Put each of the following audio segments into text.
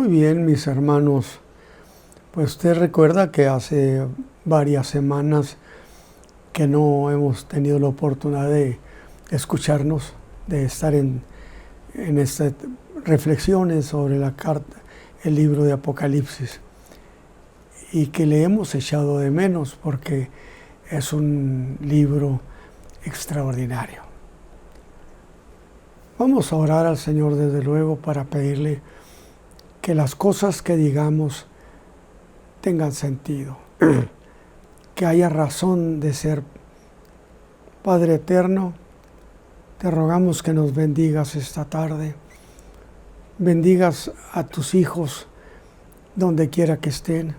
Muy bien, mis hermanos. Pues usted recuerda que hace varias semanas que no hemos tenido la oportunidad de escucharnos, de estar en estas reflexiones sobre la carta, el libro de Apocalipsis, y que le hemos echado de menos porque es un libro extraordinario. Vamos a orar al Señor desde luego para pedirle que las cosas que digamos tengan sentido, que haya razón de ser. Padre eterno, te rogamos que nos bendigas esta tarde, bendigas a tus hijos donde quiera que estén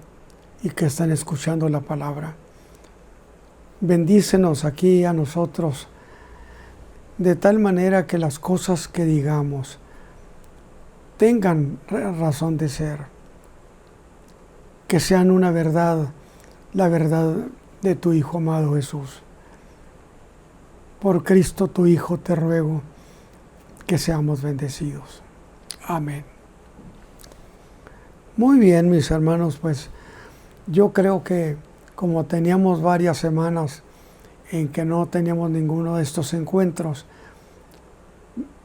y que están escuchando la palabra. Bendícenos aquí a nosotros de tal manera que las cosas que digamos tengan razón de ser, que sean una verdad, la verdad de tu Hijo amado Jesús. Por Cristo tu Hijo te ruego que seamos bendecidos. Amén. Muy bien, mis hermanos, pues yo creo que como teníamos varias semanas en que no teníamos ninguno de estos encuentros,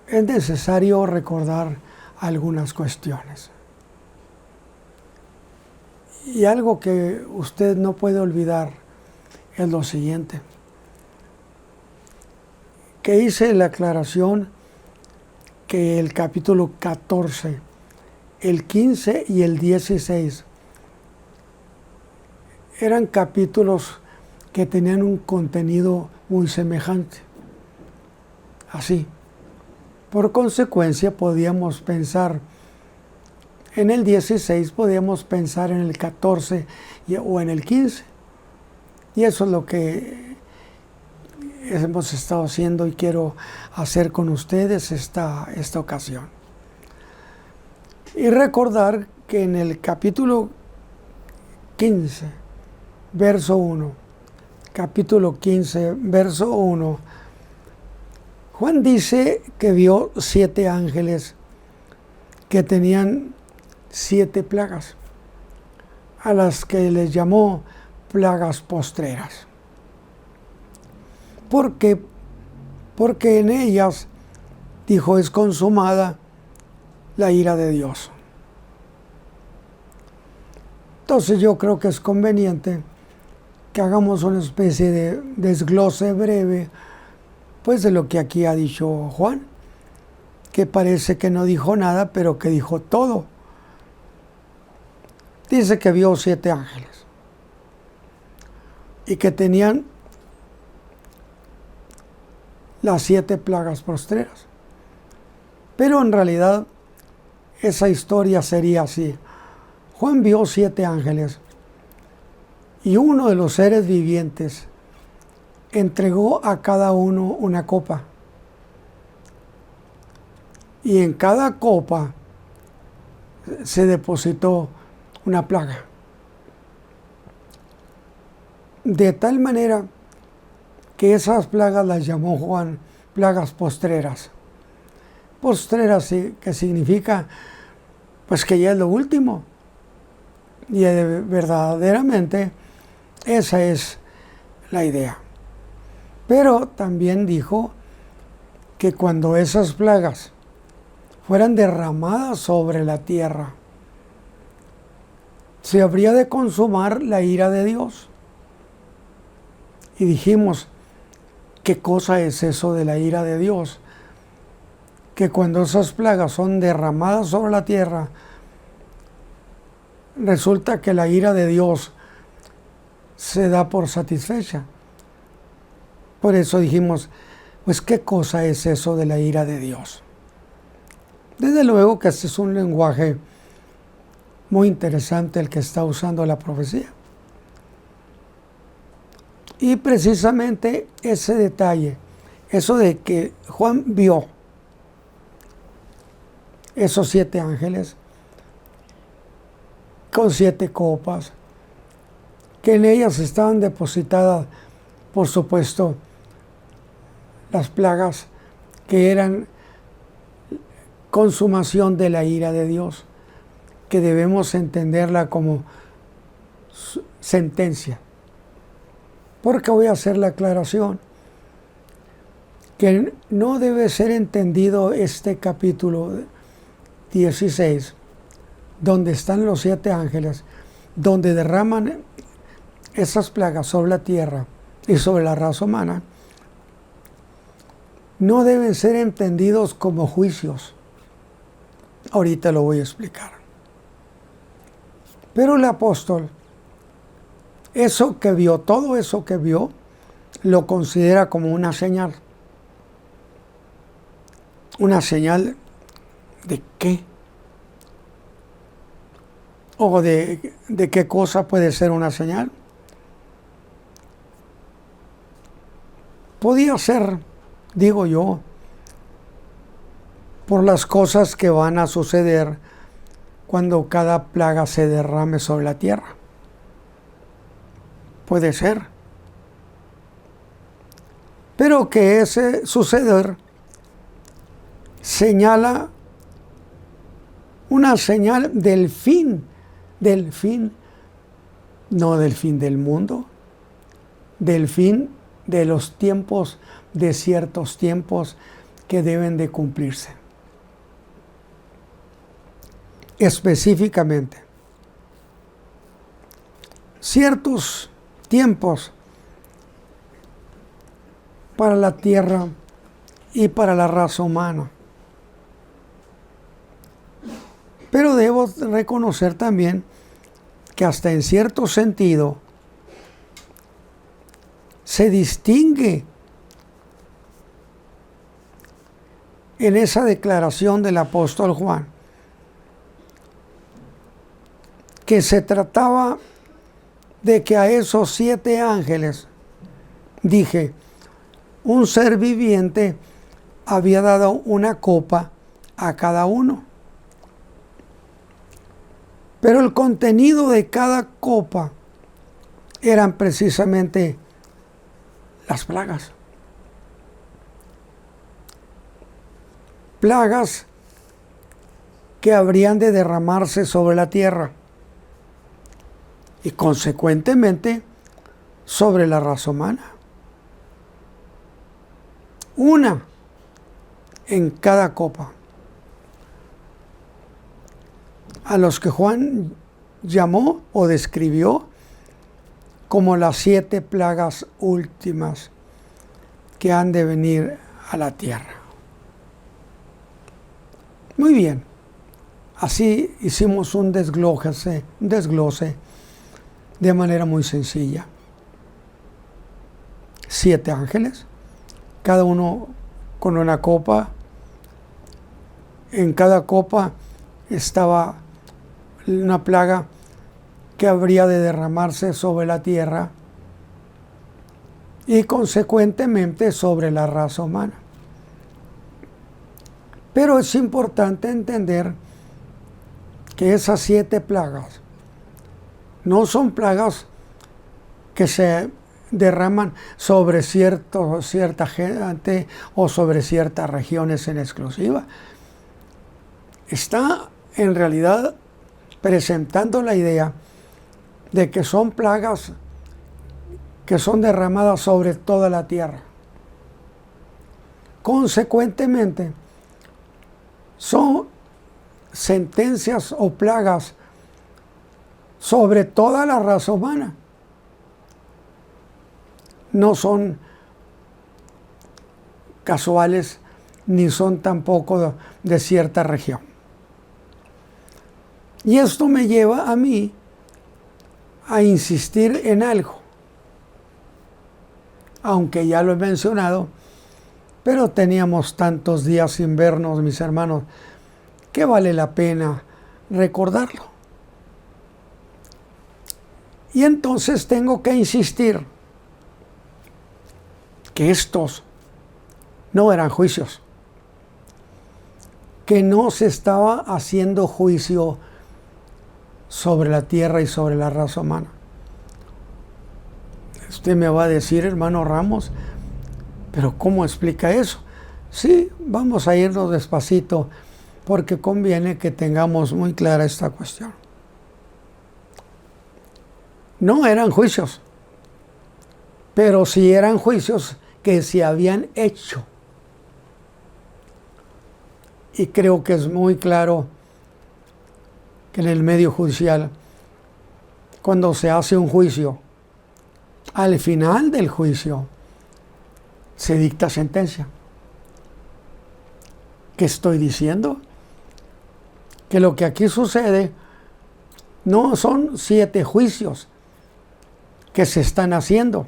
es necesario recordar algunas cuestiones. Y algo que usted no puede olvidar es lo siguiente, que hice la aclaración que el capítulo 14, el 15 y el 16 eran capítulos que tenían un contenido muy semejante. Así. Por consecuencia, podíamos pensar en el 16, podíamos pensar en el 14 o en el 15. Y eso es lo que hemos estado haciendo y quiero hacer con ustedes esta ocasión. Y recordar que en el capítulo 15, verso 1, capítulo 15, verso 1, Juan dice que vio 7 ángeles que tenían 7 plagas, a las que les llamó plagas postreras. ¿Por qué? Porque en ellas, dijo, es consumada la ira de Dios. Entonces yo creo que es conveniente que hagamos una especie de desglose breve pues de lo que aquí ha dicho Juan, que parece que no dijo nada, pero que dijo todo. Dice que vio 7 ángeles y que tenían las 7 plagas postreras. Pero en realidad esa historia sería así. Juan vio 7 ángeles y uno de los seres vivientes entregó a cada uno una copa. Y en cada copa se depositó una plaga. De tal manera que esas plagas las llamó Juan plagas postreras. Postreras que significa pues que ya es lo último. Y verdaderamente esa es la idea. Pero también dijo que cuando esas plagas fueran derramadas sobre la tierra, se habría de consumar la ira de Dios. Y dijimos, ¿qué cosa es eso de la ira de Dios? Que cuando esas plagas son derramadas sobre la tierra, resulta que la ira de Dios se da por satisfecha. Por eso dijimos, pues ¿qué cosa es eso de la ira de Dios? Desde luego que este es un lenguaje muy interesante el que está usando la profecía. Y precisamente ese detalle, eso de que Juan vio esos 7 ángeles con 7 copas, que en ellas estaban depositadas, por supuesto, las plagas que eran consumación de la ira de Dios. que debemos entenderla como sentencia. Porque voy a hacer la aclaración que no debe ser entendido este capítulo 16, donde están los 7 ángeles, donde derraman esas plagas sobre la tierra y sobre la raza humana, no deben ser entendidos como juicios. Ahorita lo voy a explicar. Pero el apóstol, eso que vio, todo eso que vio, lo considera como una señal. ¿Una señal de qué? ¿O de qué cosa puede ser una señal? Podía ser, digo yo, por las cosas que van a suceder cuando cada plaga se derrame sobre la tierra. Puede ser. Pero que ese suceder señala una señal del fin, no del fin del mundo, del fin de los tiempos, de ciertos tiempos que deben de cumplirse. Específicamente, ciertos tiempos para la tierra y para la raza humana. Pero debo reconocer también que hasta en cierto sentido se distingue en esa declaración del apóstol Juan que se trataba de que a esos 7 ángeles, dije, un ser viviente había dado una copa a cada uno. Pero el contenido de cada copa eran precisamente las plagas. Plagas que habrían de derramarse sobre la tierra y consecuentemente sobre la raza humana. Una en cada copa. A los que Juan llamó o describió como las 7 plagas últimas que han de venir a la tierra. Muy bien, así hicimos un desglose de manera muy sencilla. 7 ángeles, cada uno con una copa. En cada copa estaba una plaga que habría de derramarse sobre la tierra y consecuentemente sobre la raza humana. Pero es importante entender que esas 7 plagas no son plagas que se derraman sobre cierta gente o sobre ciertas regiones en exclusiva. Está en realidad presentando la idea de que son plagas que son derramadas sobre toda la tierra. Consecuentemente, son sentencias o plagas sobre toda la raza humana. No son casuales ni son tampoco de cierta región. Y esto me lleva a mí a insistir en algo, aunque ya lo he mencionado, pero teníamos tantos días sin vernos, mis hermanos, que vale la pena recordarlo. Y entonces tengo que insistir que estos no eran juicios, que no se estaba haciendo juicio sobre la tierra y sobre la raza humana. Usted me va a decir, hermano Ramos, pero ¿cómo explica eso? Sí, vamos a irnos despacito porque conviene que tengamos muy clara esta cuestión. No eran juicios, pero sí eran juicios que se habían hecho. Y creo que es muy claro que en el medio judicial, cuando se hace un juicio, al final del juicio se dicta sentencia. ¿Qué estoy diciendo? Que lo que aquí sucede no son 7 juicios que se están haciendo,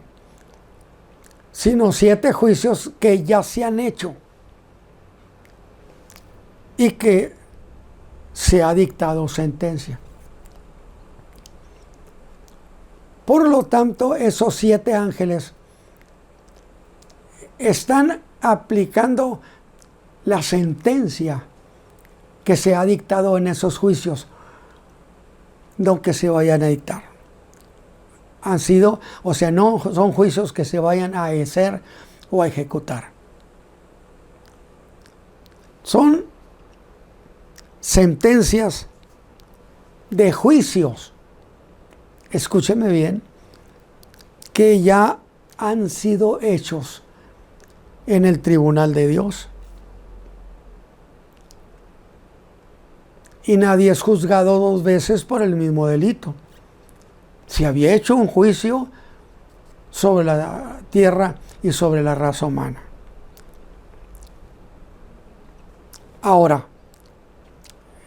sino 7 juicios que ya se han hecho y que se ha dictado sentencia. Por lo tanto, esos 7 ángeles están aplicando la sentencia que se ha dictado en esos juicios, no que se vayan a dictar. Han sido, o sea, no son juicios que se vayan a hacer o a ejecutar. Son sentencias de juicios, escúcheme bien, que ya han sido hechos en el tribunal de Dios. Y nadie es juzgado 2 veces por el mismo delito. Se había hecho un juicio sobre la tierra y sobre la raza humana. Ahora,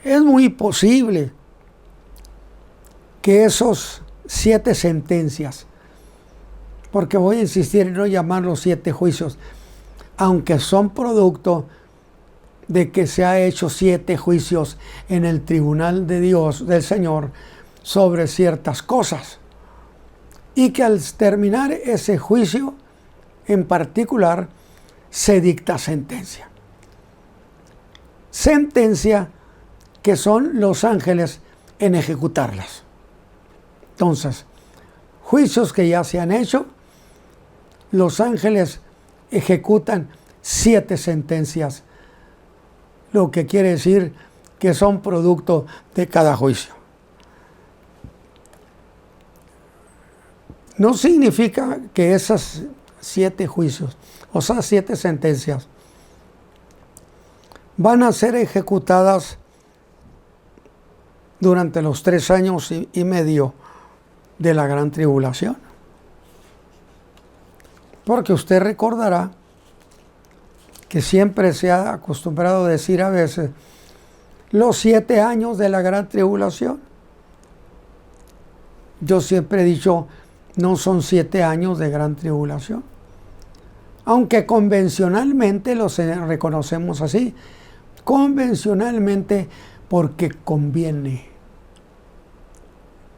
es muy posible que esos 7 sentencias, porque voy a insistir en no llamarlos 7 juicios, aunque son producto de que se ha hecho 7 juicios en el tribunal de Dios, del Señor, sobre ciertas cosas, y que al terminar ese juicio en particular se dicta sentencia. Sentencia que son los ángeles en ejecutarlas. Entonces, juicios que ya se han hecho, los ángeles ejecutan 7 sentencias, lo que quiere decir que son producto de cada juicio. No significa que esas 7 juicios, o esas 7 sentencias, van a ser ejecutadas durante los 3 años y medio de la gran tribulación. Porque usted recordará que siempre se ha acostumbrado a decir a veces los 7 años de la gran tribulación. Yo siempre he dicho, no son 7 años de gran tribulación, aunque convencionalmente los reconocemos así, convencionalmente porque conviene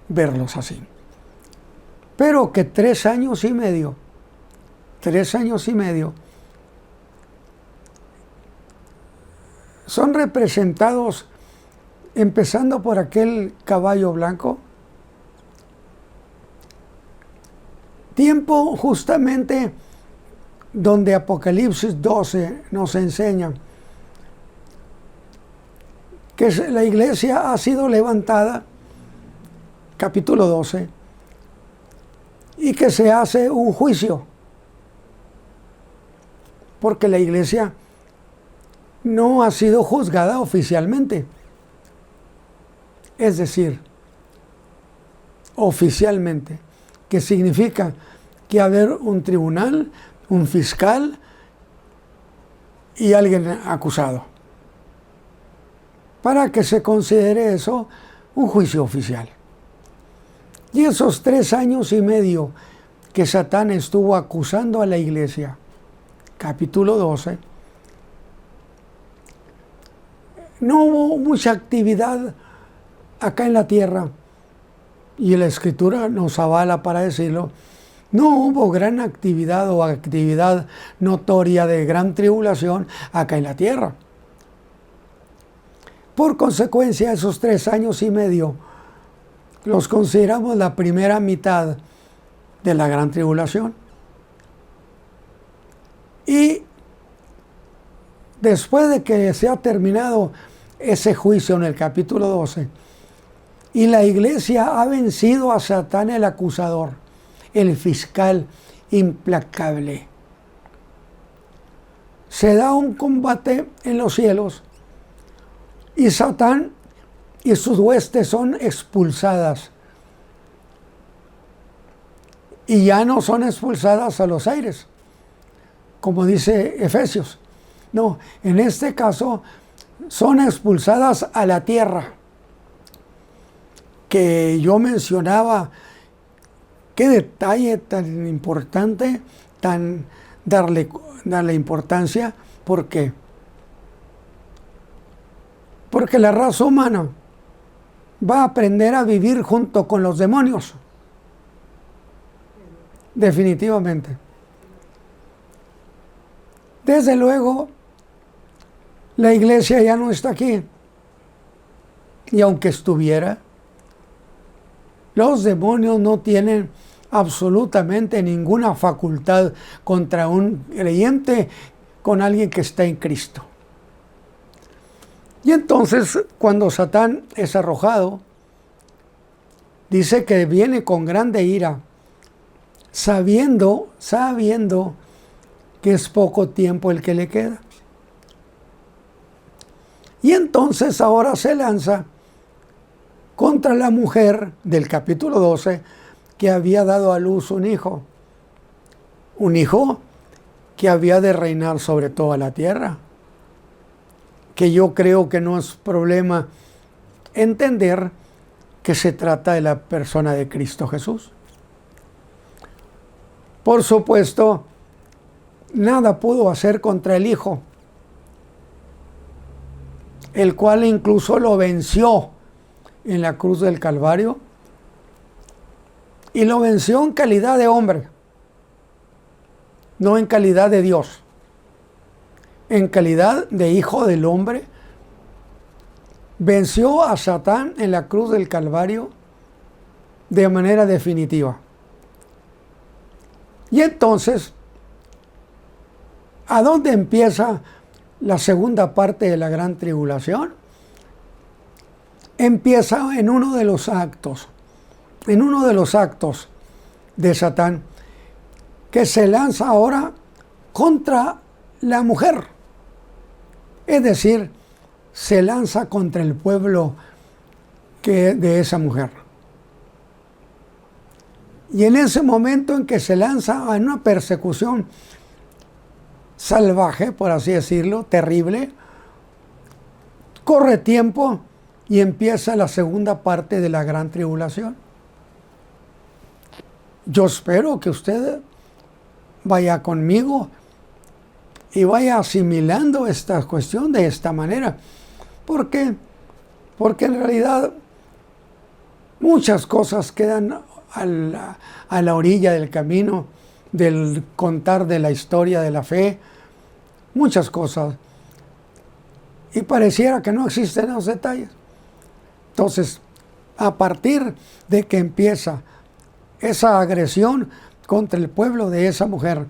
verlos así. Pero que 3 años y medio, 3 años y medio, son representados empezando por aquel caballo blanco, tiempo justamente donde Apocalipsis 12 nos enseña que la iglesia ha sido levantada, capítulo 12, y que se hace un juicio, porque la iglesia no ha sido juzgada oficialmente. Es decir, oficialmente, que significa que haber un tribunal, un fiscal y alguien acusado, para que se considere eso un juicio oficial. Y esos 3 años y medio que Satán estuvo acusando a la iglesia, capítulo 12, no hubo mucha actividad acá en la tierra, y la Escritura nos avala para decirlo. No hubo gran actividad o actividad notoria de gran tribulación acá en la tierra. Por consecuencia, esos 3 años y medio los consideramos la primera mitad de la gran tribulación. Y después de que se ha terminado ese juicio en el capítulo 12. Y la iglesia ha vencido a Satán el acusador, el fiscal implacable. Se da un combate en los cielos y Satán y sus huestes son expulsadas. Y ya no son expulsadas a los aires, como dice Efesios. No, en este caso son expulsadas a la tierra. Que yo mencionaba, qué detalle tan importante, tan darle importancia. ¿Por qué? Porque la raza humana va a aprender a vivir junto con los demonios. Definitivamente. Desde luego, la iglesia ya no está aquí. Y aunque estuviera, los demonios no tienen absolutamente ninguna facultad contra un creyente, con alguien que está en Cristo. Y entonces, cuando Satán es arrojado, dice que viene con grande ira, sabiendo que es poco tiempo el que le queda. Y entonces ahora se lanza contra la mujer del capítulo 12 que había dado a luz un hijo que había de reinar sobre toda la tierra. Que yo creo que no es problema entender que se trata de la persona de Cristo Jesús. Por supuesto, nada pudo hacer contra el Hijo, el cual incluso lo venció en la cruz del Calvario, y lo venció en calidad de hombre, no en calidad de Dios, en calidad de Hijo del hombre. Venció a Satán en la cruz del Calvario de manera definitiva. Y entonces, ¿a dónde empieza la segunda parte de la gran tribulación? Empieza en uno de los actos de Satán, que se lanza ahora contra la mujer. Es decir, se lanza contra el pueblo de esa mujer. Y en ese momento en que se lanza en una persecución salvaje, por así decirlo, terrible, corre tiempo y empieza la segunda parte de la gran tribulación. Yo espero que usted vaya conmigo y vaya asimilando esta cuestión de esta manera. ¿Por qué? Porque en realidad muchas cosas quedan a la orilla del camino del contar de la historia de la fe, muchas cosas, y pareciera que no existen los detalles. Entonces, a partir de que empieza esa agresión contra el pueblo de esa mujer,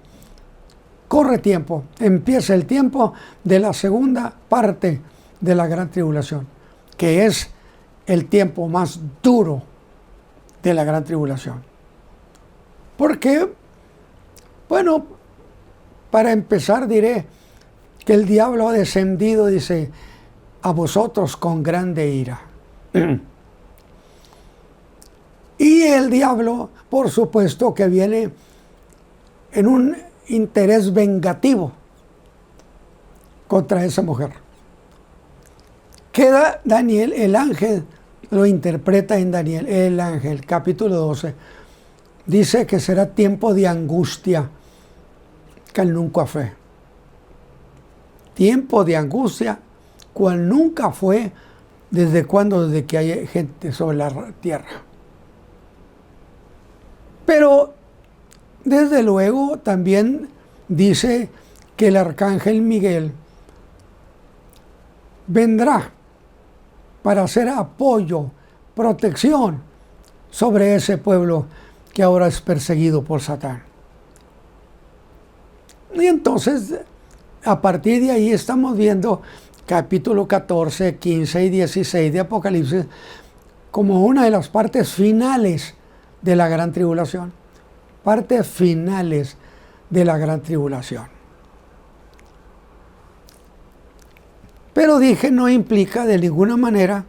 corre tiempo, empieza el tiempo de la segunda parte de la gran tribulación, que es el tiempo más duro de la gran tribulación. ¿Por qué? Bueno, para empezar diré que el diablo ha descendido, dice, a vosotros con grande ira. Y el diablo, por supuesto, que viene en un interés vengativo contra esa mujer. Queda Daniel, el ángel, lo interpreta en Daniel, el ángel, capítulo 12. Dice que será tiempo de angustia, cual nunca fue. Tiempo de angustia, cual nunca fue, ¿desde cuándo? Desde que hay gente sobre la tierra. Pero, desde luego, también dice que el arcángel Miguel vendrá para hacer apoyo, protección sobre ese pueblo que ahora es perseguido por Satán. Y entonces, a partir de ahí estamos viendo capítulo 14, 15 y 16 de Apocalipsis como una de las partes finales de la gran tribulación. Partes finales de la gran tribulación. Pero dije, no implica de ninguna manera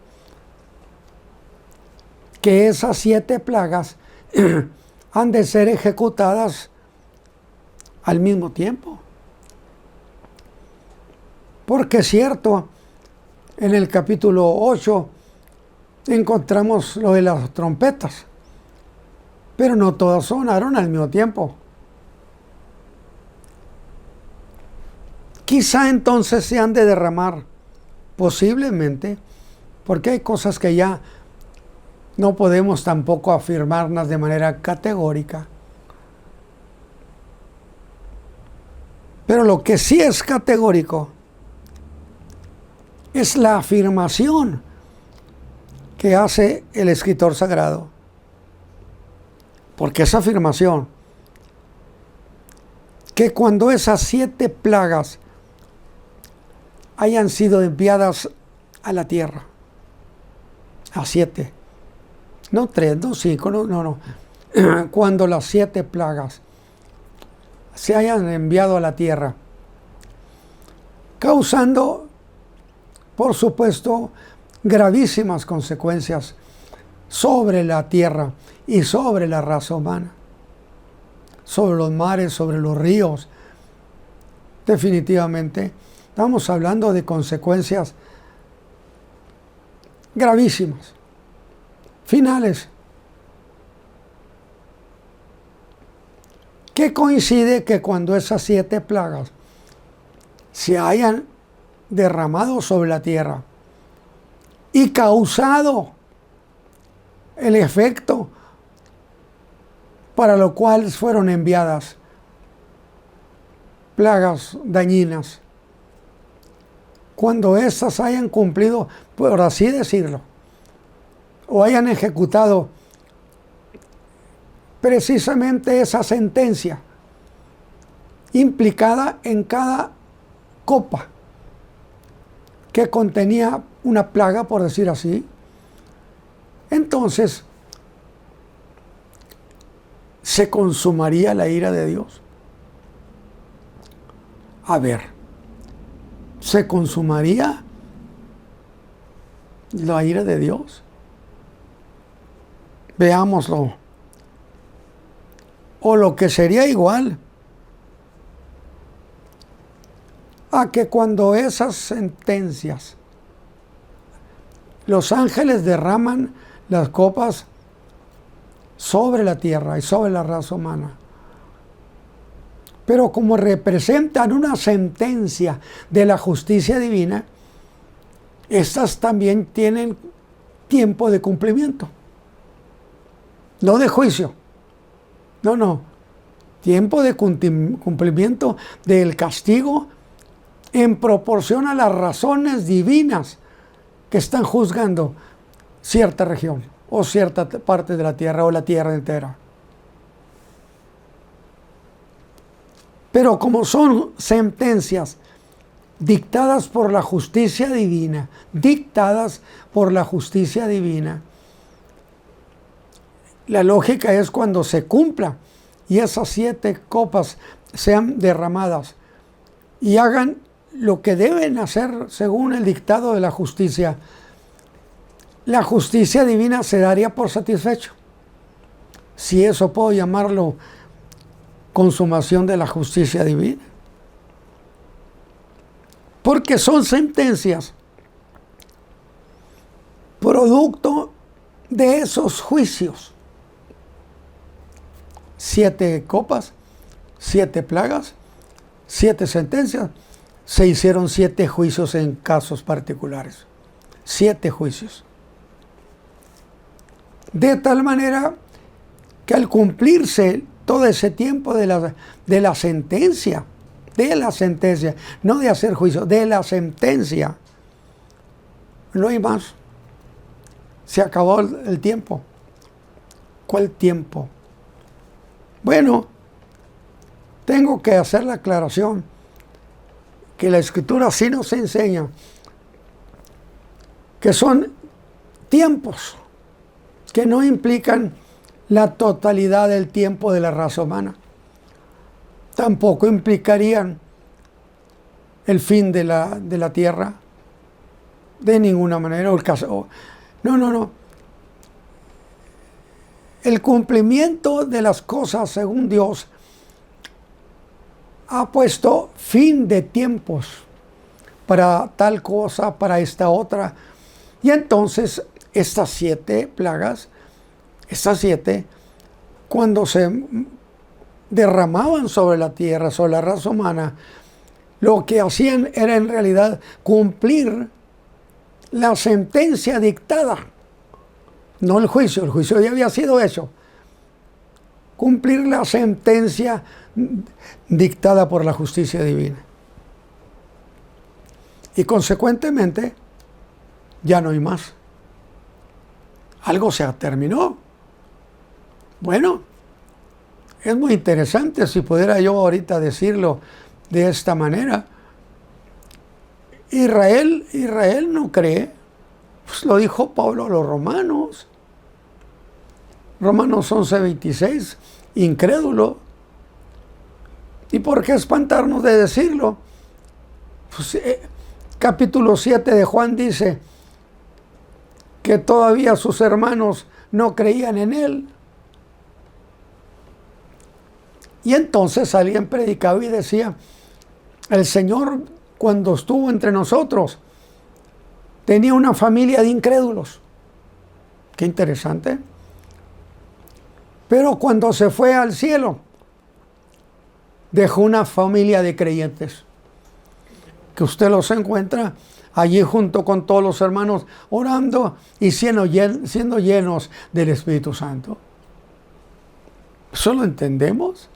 que esas 7 plagas han de ser ejecutadas al mismo tiempo. Porque es cierto, en el capítulo 8 encontramos lo de las trompetas, pero no todas sonaron al mismo tiempo. Quizá entonces se han de derramar, posiblemente, porque hay cosas que ya no podemos tampoco afirmarlas de manera categórica. Pero lo que sí es categórico es la afirmación que hace el escritor sagrado. Porque esa afirmación, que cuando esas 7 plagas hayan sido enviadas a la tierra, a 7, no 3, no 5, no. Cuando las 7 plagas se hayan enviado a la tierra, causando, por supuesto, gravísimas consecuencias sobre la tierra y sobre la raza humana, sobre los mares, sobre los ríos. Definitivamente, estamos hablando de consecuencias gravísimas, finales, que coincide que cuando esas 7 plagas se hayan derramado sobre la tierra y causado el efecto para lo cual fueron enviadas, plagas dañinas, cuando éstas hayan cumplido, por así decirlo, o hayan ejecutado precisamente esa sentencia implicada en cada copa que contenía una plaga, por decir así, entonces se consumaría la ira de Dios. A ver, ¿se consumaría la ira de Dios? Veámoslo. O lo que sería igual a que cuando esas sentencias, los ángeles derraman las copas sobre la tierra y sobre la raza humana, pero como representan una sentencia de la justicia divina, estas también tienen tiempo de cumplimiento, no de juicio. No, tiempo de cumplimiento del castigo en proporción a las razones divinas que están juzgando cierta región o cierta parte de la tierra o la tierra entera. Pero como son sentencias dictadas por la justicia divina, la lógica es cuando se cumpla y esas 7 copas sean derramadas y hagan lo que deben hacer según el dictado de la justicia, la justicia divina se daría por satisfecho. Si eso puedo llamarlo consumación de la justicia divina. Porque son sentencias producto de esos juicios. 7 copas, 7 plagas, 7 sentencias, se hicieron 7 juicios en casos particulares. 7 juicios. De tal manera que al cumplirse todo ese tiempo de la sentencia, no de hacer juicio, de la sentencia, no hay más. Se acabó el tiempo. ¿Cuál tiempo? Bueno, tengo que hacer la aclaración que la Escritura sí nos enseña que son tiempos que no implican la totalidad del tiempo de la raza humana. Tampoco implicarían el fin de la tierra, de ninguna manera. No. El cumplimiento de las cosas según Dios ha puesto fin de tiempos para tal cosa, para esta otra. Y entonces estas 7 plagas, cuando se derramaban sobre la tierra, sobre la raza humana, lo que hacían era en realidad cumplir la sentencia dictada, no el juicio ya había sido hecho. Cumplir la sentencia dictada por la justicia divina. Y consecuentemente, ya no hay más. Algo se terminó. Bueno, es muy interesante si pudiera yo ahorita decirlo de esta manera. Israel no cree, pues lo dijo Pablo a los romanos. Romanos 11:26, incrédulo. ¿Y por qué espantarnos de decirlo? Pues, capítulo 7 de Juan dice que todavía sus hermanos no creían en él. Y entonces alguien predicaba y decía, el Señor cuando estuvo entre nosotros tenía una familia de incrédulos. Qué interesante. Pero cuando se fue al cielo, dejó una familia de creyentes, que usted los encuentra allí junto con todos los hermanos, orando y siendo llenos del Espíritu Santo. ¿Eso lo entendemos?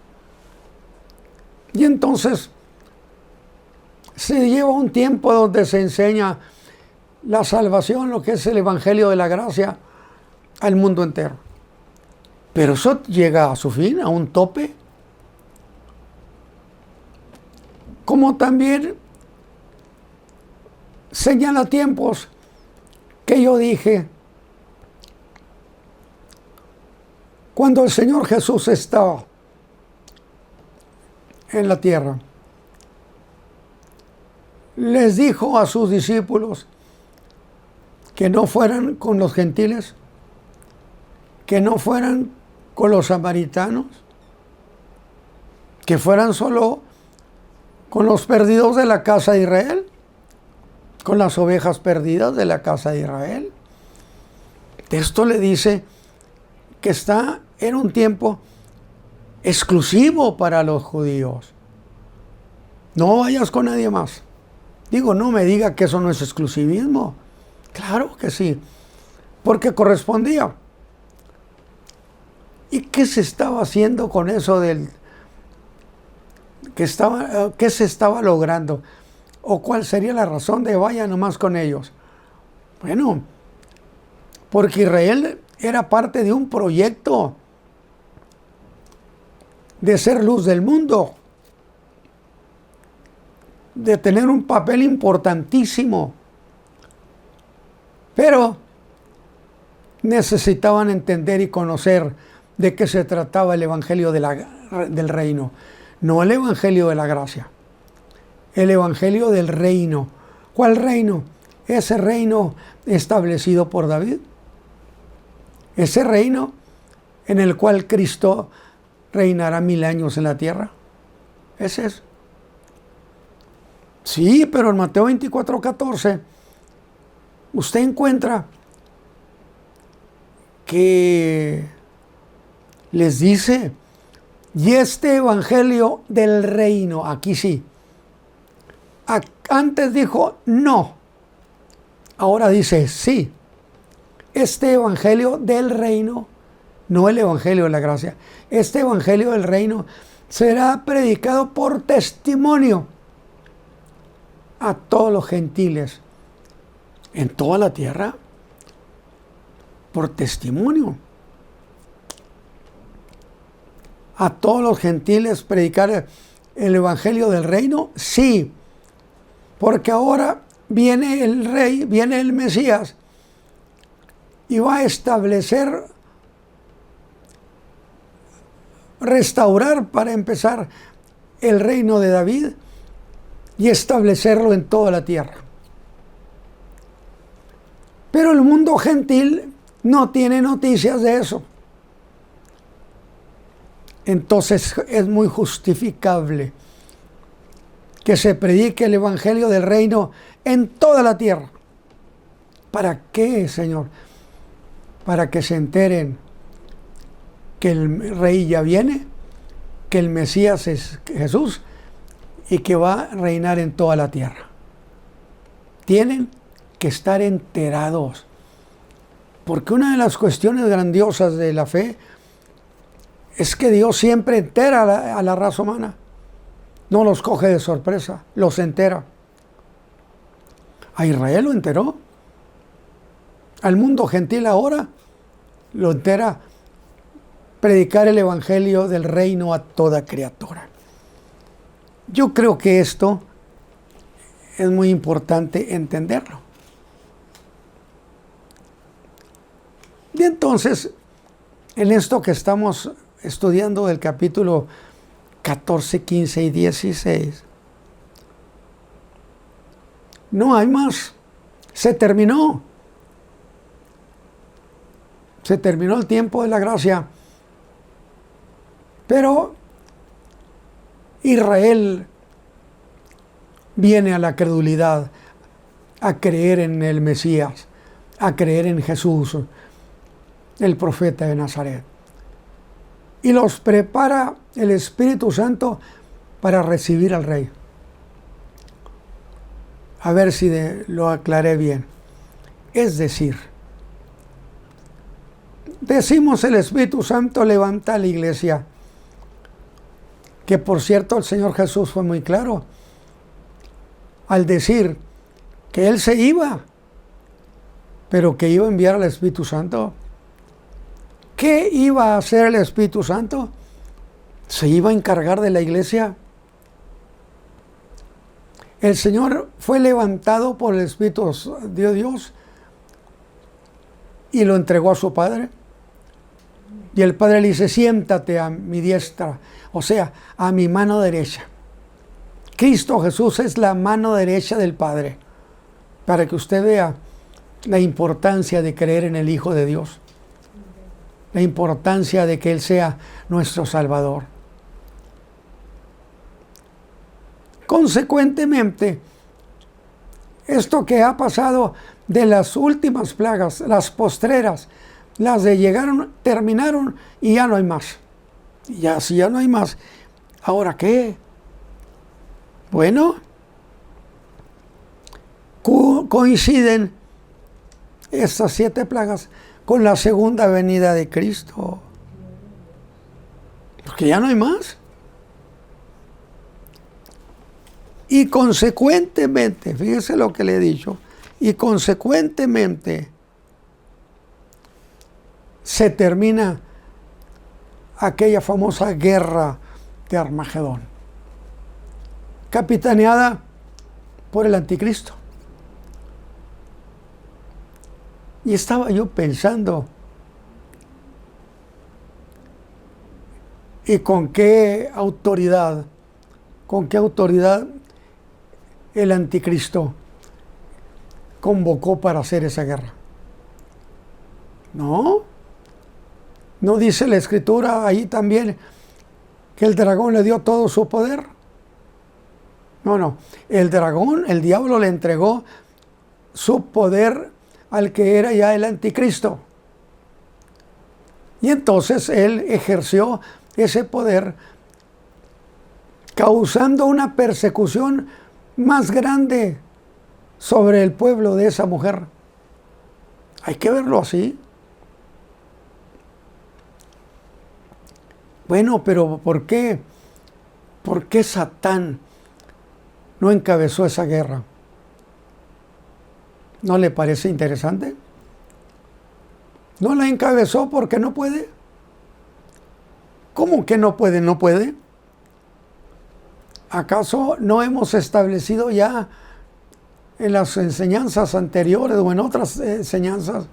Y entonces se lleva un tiempo donde se enseña la salvación, lo que es el Evangelio de la Gracia, al mundo entero. Pero eso llega a su fin, a un tope. Como también señala tiempos que yo dije, cuando el Señor Jesús estaba en la tierra, les dijo a sus discípulos que no fueran con los gentiles, que no fueran con los samaritanos, que fueran solo con los perdidos de la casa de Israel, con las ovejas perdidas de la casa de Israel. Esto le dice que está en un tiempo exclusivo para los judíos. No vayas con nadie más. Digo, no me diga que eso no es exclusivismo. Claro que sí, porque correspondía. ¿Y qué se estaba haciendo con eso qué se estaba logrando? ¿O cuál sería la razón de vaya nomás con ellos? Bueno, porque Israel era parte de un proyecto de ser luz del mundo, de tener un papel importantísimo. Pero necesitaban entender y conocer de qué se trataba el Evangelio del reino. No el Evangelio de la gracia, el Evangelio del reino. ¿Cuál reino? Ese reino establecido por David. Ese reino en el cual Cristo reinará 1000 años en la tierra. Ese es. Sí, pero en Mateo 24:14 usted encuentra que les dice, y este evangelio del reino, aquí sí. Antes dijo no, ahora dice sí. Este evangelio del reino, no el evangelio de la gracia, este evangelio del reino será predicado por testimonio a todos los gentiles en toda la tierra, por testimonio. A todos los gentiles predicar el evangelio del reino, sí, porque ahora viene el rey, viene el Mesías y va a establecer, restaurar para empezar el reino de David y establecerlo en toda la tierra. Pero el mundo gentil no tiene noticias de eso. Entonces es muy justificable que se predique el evangelio del reino en toda la tierra. ¿Para qué, Señor? Para que se enteren que el rey ya viene, que el Mesías es Jesús y que va a reinar en toda la tierra. Tienen que estar enterados, porque una de las cuestiones grandiosas de la fe es que Dios siempre entera a la raza humana. No los coge de sorpresa, los entera. A Israel lo enteró. Al mundo gentil ahora lo entera predicar el evangelio del reino a toda criatura. Yo creo que esto es muy importante entenderlo. Y entonces, en esto que estamos estudiando del capítulo 14, 15 y 16, no hay más. Se terminó. Se terminó el tiempo de la gracia. Pero Israel viene a la credulidad, a creer en el Mesías, a creer en Jesús, el profeta de Nazaret. Y los prepara el Espíritu Santo para recibir al Rey. A ver si lo aclaré bien. Es decir, decimos el Espíritu Santo levanta a la iglesia, que por cierto el Señor Jesús fue muy claro al decir que Él se iba, pero que iba a enviar al Espíritu Santo. ¿Qué iba a hacer el Espíritu Santo? Se iba a encargar de la iglesia. El Señor fue levantado por el Espíritu de Dios y lo entregó a su Padre. Y el Padre le dice, siéntate a mi diestra, o sea, a mi mano derecha. Cristo Jesús es la mano derecha del Padre, para que usted vea la importancia de creer en el Hijo de Dios, la importancia de que Él sea nuestro Salvador. Consecuentemente, esto que ha pasado de las últimas plagas, las postreras, las de llegaron, terminaron y ya no hay más. Y ya, si ya no hay más, ¿ahora qué? Bueno, coinciden estas 7 plagas con la segunda venida de Cristo. Porque ya no hay más. Y consecuentemente, fíjese lo que le he dicho, y consecuentemente se termina aquella famosa guerra de Armagedón, capitaneada por el anticristo. Y estaba yo pensando, ¿y con qué autoridad el anticristo convocó para hacer esa guerra? No dice la Escritura ahí también que el dragón le dio todo su poder. No, el dragón, el diablo le entregó su poder al que era ya el anticristo. Y entonces él ejerció ese poder causando una persecución más grande sobre el pueblo de esa mujer. Hay que verlo así. Bueno, pero ¿por qué? ¿Por qué Satán no encabezó esa guerra? ¿No le parece interesante? ¿No la encabezó porque no puede? ¿Cómo que no puede? ¿No puede? ¿Acaso no hemos establecido ya en las enseñanzas anteriores o en otras enseñanzas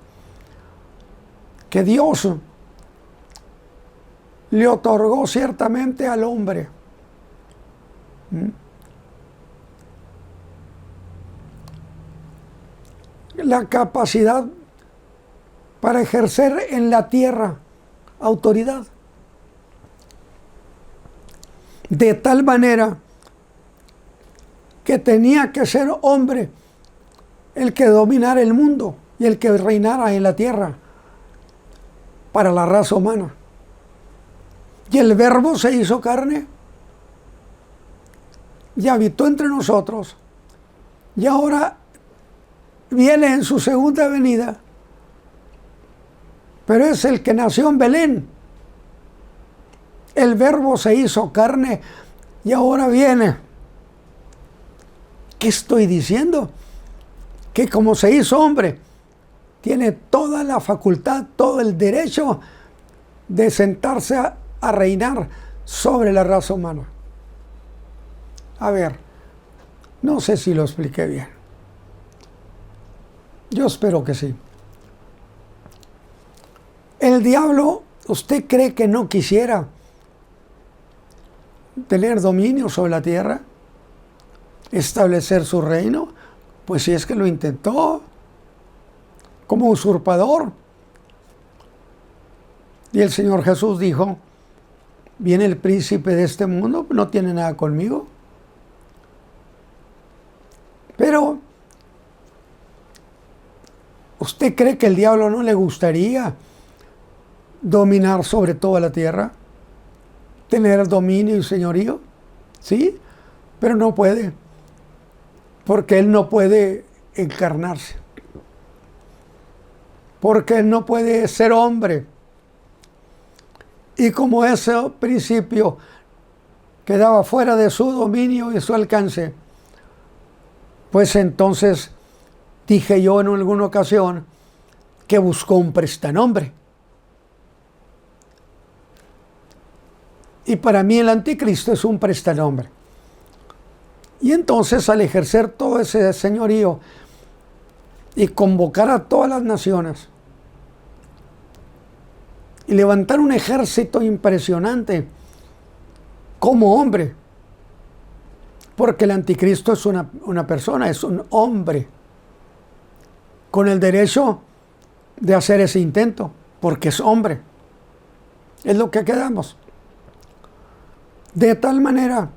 que Dios le otorgó ciertamente al hombre la capacidad para ejercer en la tierra autoridad. De tal manera que tenía que ser hombre el que dominara el mundo y el que reinara en la tierra para la raza humana. Y el Verbo se hizo carne y habitó entre nosotros. Y ahora viene en su segunda venida, pero es el que nació en Belén. El Verbo se hizo carne y ahora viene. ¿Qué estoy diciendo? Que como se hizo hombre, tiene toda la facultad, todo el derecho de sentarse a reinar sobre la raza humana. A ver, no sé si lo expliqué bien. Yo espero que sí. El diablo, ¿usted cree que no quisiera tener dominio sobre la tierra? ¿Establecer su reino? Pues si es que lo intentó como usurpador. Y el Señor Jesús dijo, viene el príncipe de este mundo, no tiene nada conmigo. Pero, ¿usted cree que el diablo no le gustaría dominar sobre toda la tierra? ¿Tener dominio y señorío? Sí, pero no puede. Porque él no puede encarnarse. Porque él no puede ser hombre. Y como ese principio quedaba fuera de su dominio y su alcance, pues entonces dije yo en alguna ocasión que buscó un prestanombre. Y para mí el anticristo es un prestanombre. Y entonces al ejercer todo ese señorío y convocar a todas las naciones y levantar un ejército impresionante como hombre, porque el anticristo es una persona, es un hombre con el derecho de hacer ese intento, porque es hombre. Es lo que quedamos. De tal manera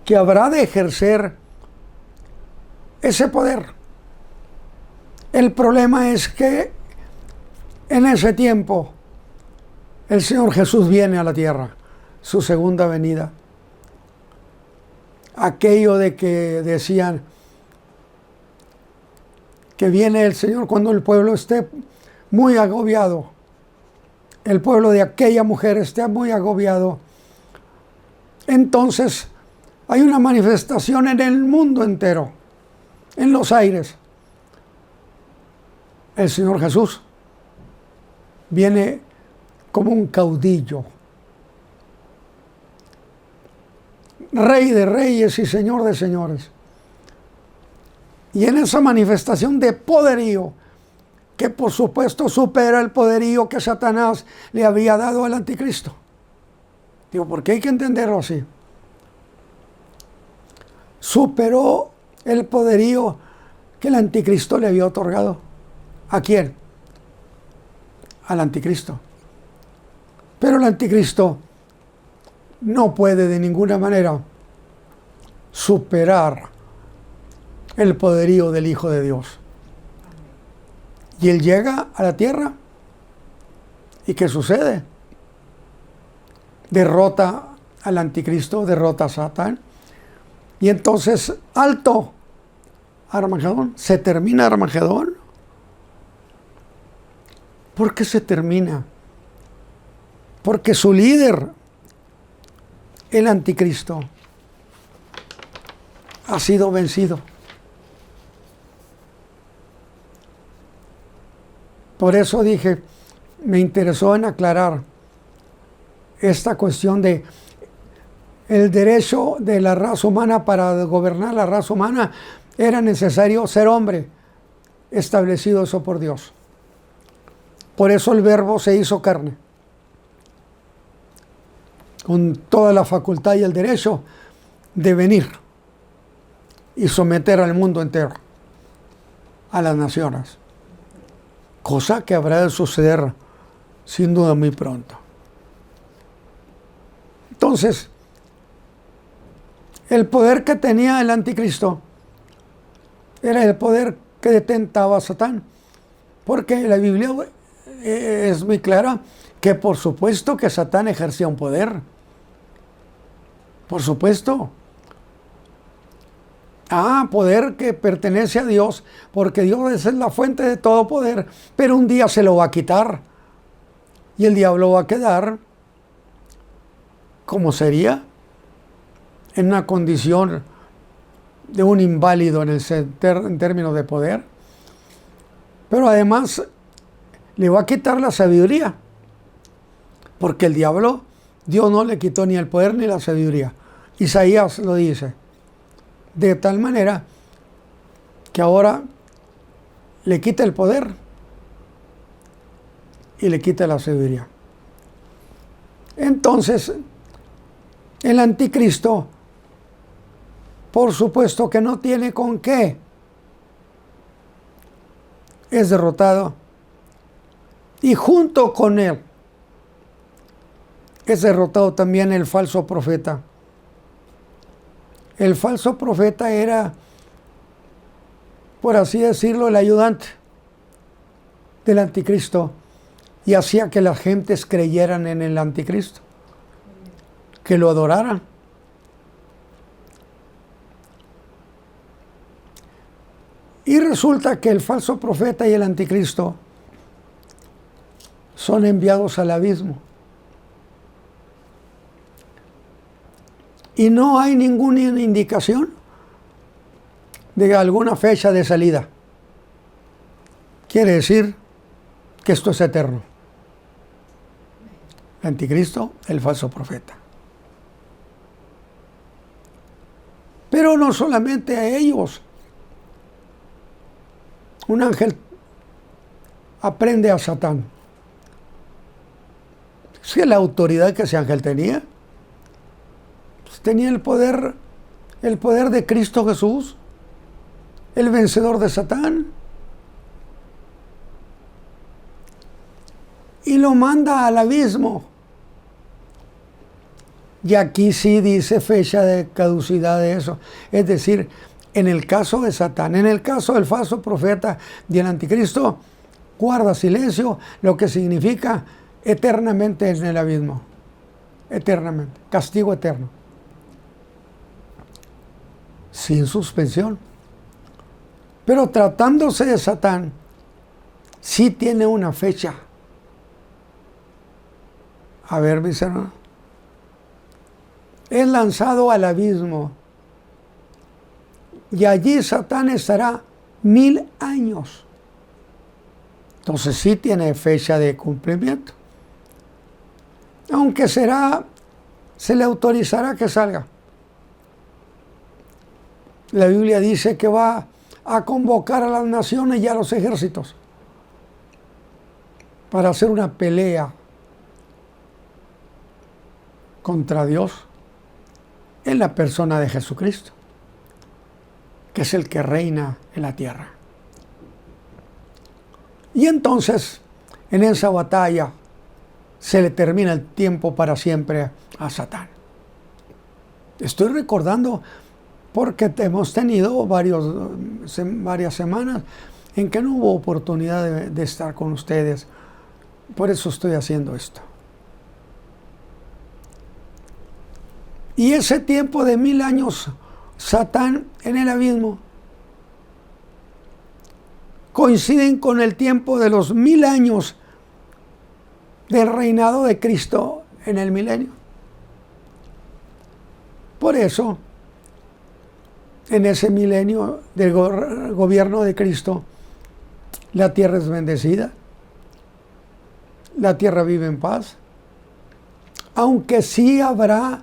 que habrá de ejercer ese poder. El problema es que en ese tiempo el Señor Jesús viene a la tierra, su segunda venida. Aquello de que decían que viene el Señor cuando el pueblo esté muy agobiado, el pueblo de aquella mujer esté muy agobiado, entonces hay una manifestación en el mundo entero, en los aires. El Señor Jesús viene como un caudillo, Rey de reyes y Señor de señores. Y en esa manifestación de poderío, que por supuesto supera el poderío que Satanás le había dado al anticristo. Digo, ¿por qué hay que entenderlo así? Superó el poderío que el anticristo le había otorgado. ¿A quién? Al anticristo. Pero el anticristo no puede de ninguna manera superar el poderío del Hijo de Dios. Y él llega a la tierra. ¿Y qué sucede? Derrota al anticristo, derrota a Satán. Y entonces, alto, Armagedón. ¿Se termina Armagedón? ¿Por qué se termina? Porque su líder, el anticristo, ha sido vencido. Por eso dije, me interesó en aclarar esta cuestión de el derecho de la raza humana para gobernar la raza humana, era necesario ser hombre, establecido eso por Dios. Por eso el Verbo se hizo carne, con toda la facultad y el derecho de venir y someter al mundo entero, a las naciones. Cosa que habrá de suceder sin duda muy pronto. Entonces, el poder que tenía el anticristo era el poder que detentaba a Satán, porque la Biblia es muy clara que por supuesto que Satán ejercía un poder, por supuesto. Poder que pertenece a Dios, porque Dios es la fuente de todo poder, pero un día se lo va a quitar y el diablo va a quedar, como sería, en una condición de un inválido en términos de poder, pero además le va a quitar la sabiduría, porque el diablo, Dios no le quitó ni el poder ni la sabiduría. Isaías lo dice, de tal manera que ahora le quita el poder y le quita la sabiduría. Entonces, el anticristo, por supuesto que no tiene con qué, es derrotado, y junto con él es derrotado también el falso profeta. El falso profeta era, por así decirlo, el ayudante del anticristo, y hacía que las gentes creyeran en el anticristo, que lo adoraran. Y resulta que el falso profeta y el anticristo son enviados al abismo. Y no hay ninguna indicación de alguna fecha de salida. Quiere decir que esto es eterno. El anticristo, el falso profeta. Pero no solamente a ellos. Un ángel aprende a Satán. Es que la autoridad que ese ángel tenía, pues tenía el poder de Cristo Jesús, el vencedor de Satán. Y lo manda al abismo. Y aquí sí dice fecha de caducidad de eso. Es decir, en el caso de Satán, en el caso del falso profeta y el anticristo, guarda silencio, lo que significa eternamente en el abismo. Eternamente. Castigo eterno. Sin suspensión. Pero tratándose de Satán, sí tiene una fecha. A ver, mis hermanos. Es lanzado al abismo. Y allí Satán estará 1000 años. Entonces sí tiene fecha de cumplimiento. Aunque se le autorizará que salga. La Biblia dice que va a convocar a las naciones y a los ejércitos para hacer una pelea contra Dios en la persona de Jesucristo, que es el que reina en la tierra. Y entonces, en esa batalla, se le termina el tiempo para siempre a Satán. Estoy recordando porque hemos tenido varias semanas en que no hubo oportunidad de estar con ustedes. Por eso estoy haciendo esto. Y ese tiempo de 1000 años, Satán en el abismo, coinciden con el tiempo de los 1000 años del reinado de Cristo en el milenio. Por eso, en ese milenio del gobierno de Cristo, la tierra es bendecida, la tierra vive en paz, aunque sí habrá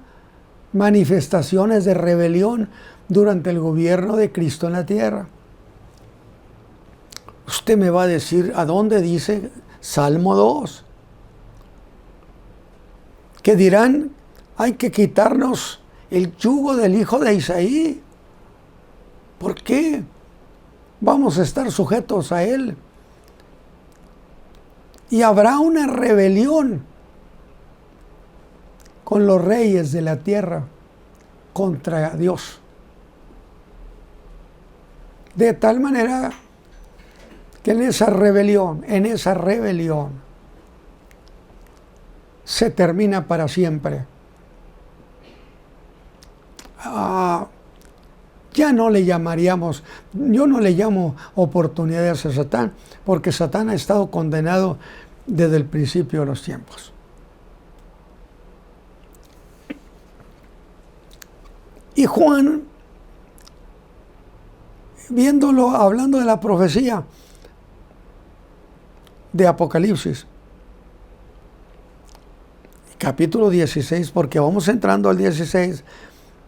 manifestaciones de rebelión durante el gobierno de Cristo en la tierra. Usted me va a decir, ¿a dónde dice Salmo 2? Que dirán, hay que quitarnos el yugo del hijo de Isaí. ¿Por qué? Vamos a estar sujetos a él. Y habrá una rebelión con los reyes de la tierra contra Dios. De tal manera que en esa rebelión, se termina para siempre. Ya no le llamaríamos, yo no le llamo oportunidades a Satán, porque Satán ha estado condenado desde el principio de los tiempos. Y Juan, viéndolo, hablando de la profecía de Apocalipsis, capítulo 16, porque vamos entrando al 16,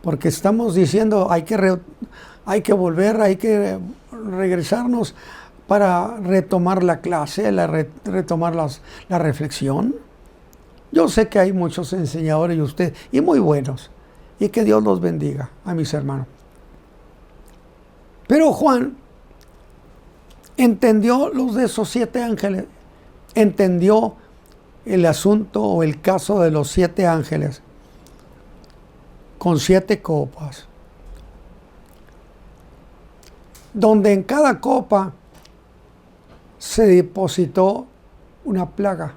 porque estamos diciendo hay que volver, hay que regresarnos para retomar la clase, retomar la reflexión. Yo sé que hay muchos enseñadores y usted, y muy buenos, y que Dios los bendiga a mis hermanos. Pero Juan entendió los de esos 7 ángeles, entendió el asunto o el caso de los 7 ángeles con 7 copas, donde en cada copa se depositó una plaga.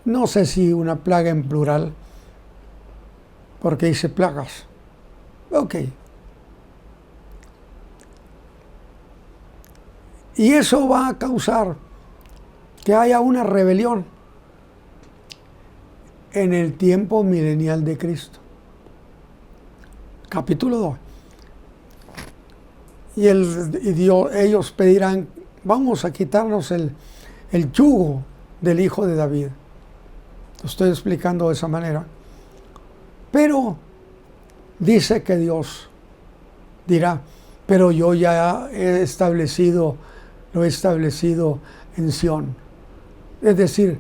No sé si una plaga en plural, porque dice plagas. Ok. Y eso va a causar que haya una rebelión en el tiempo milenial de Cristo. Capítulo 2. Y ellos pedirán, vamos a quitarnos el yugo del hijo de David. Lo estoy explicando de esa manera. Pero dice que Dios dirá, pero yo ya lo he establecido en Sión. Es decir,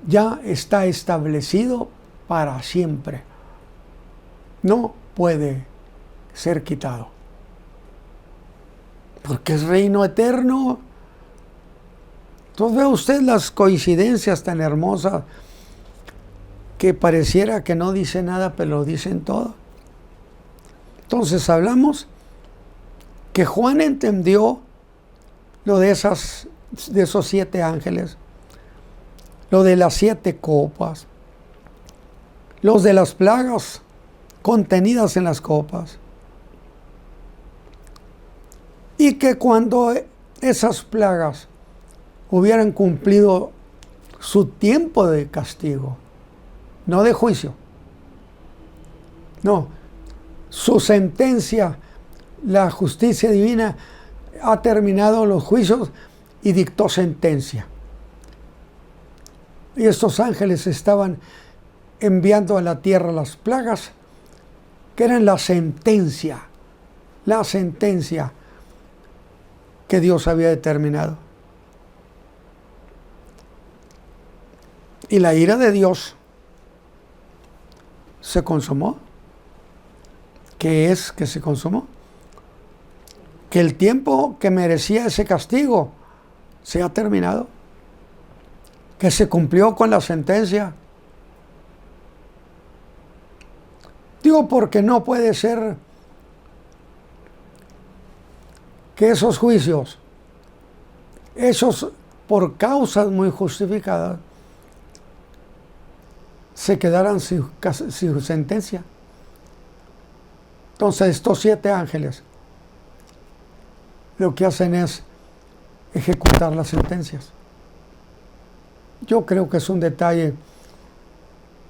ya está establecido para siempre. No puede ser quitado. Porque es reino eterno. Entonces ve usted las coincidencias tan hermosas que pareciera que no dice nada, pero lo dicen todo. Entonces hablamos que Juan entendió lo de esos 7 ángeles, lo de las 7 copas, los de las plagas contenidas en las copas, y que cuando esas plagas hubieran cumplido su tiempo de castigo, no de juicio, no, su sentencia, la justicia divina ha terminado los juicios y dictó sentencia. Y estos ángeles estaban enviando a la tierra las plagas, que eran la sentencia que Dios había determinado. Y la ira de Dios se consumó. ¿Qué es que se consumó? Que el tiempo que merecía ese castigo se ha terminado. Que se cumplió con la sentencia. Digo, porque no puede ser que esos juicios, esos por causas muy justificadas, se quedaran sin sentencia. Entonces estos 7 ángeles lo que hacen es ejecutar las sentencias. Yo creo que es un detalle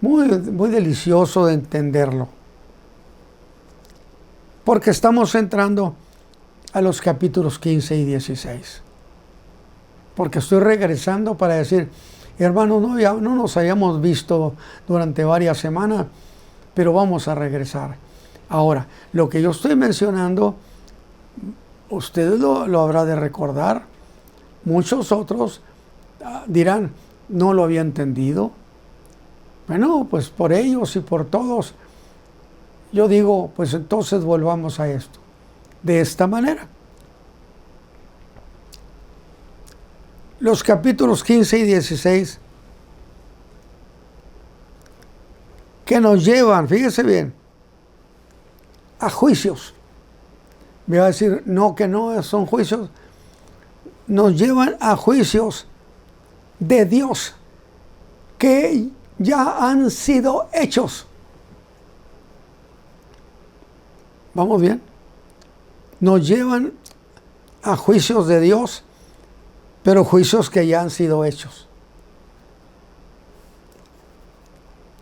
muy, muy delicioso de entenderlo. Porque estamos entrando a los capítulos 15 y 16. Porque estoy regresando para decir, hermanos, no nos hayamos visto durante varias semanas, pero vamos a regresar. Ahora, lo que yo estoy mencionando, ustedes lo habrá de recordar. Muchos otros dirán, no lo había entendido. Bueno, pues por ellos y por todos, yo digo, pues entonces volvamos a esto, de esta manera. Los capítulos 15 y 16 que nos llevan, fíjese bien, a juicios. Me va a decir, no, que no son juicios. Nos llevan a juicios de Dios que ya han sido hechos. ¿Vamos bien? Nos llevan a juicios de Dios, pero juicios que ya han sido hechos.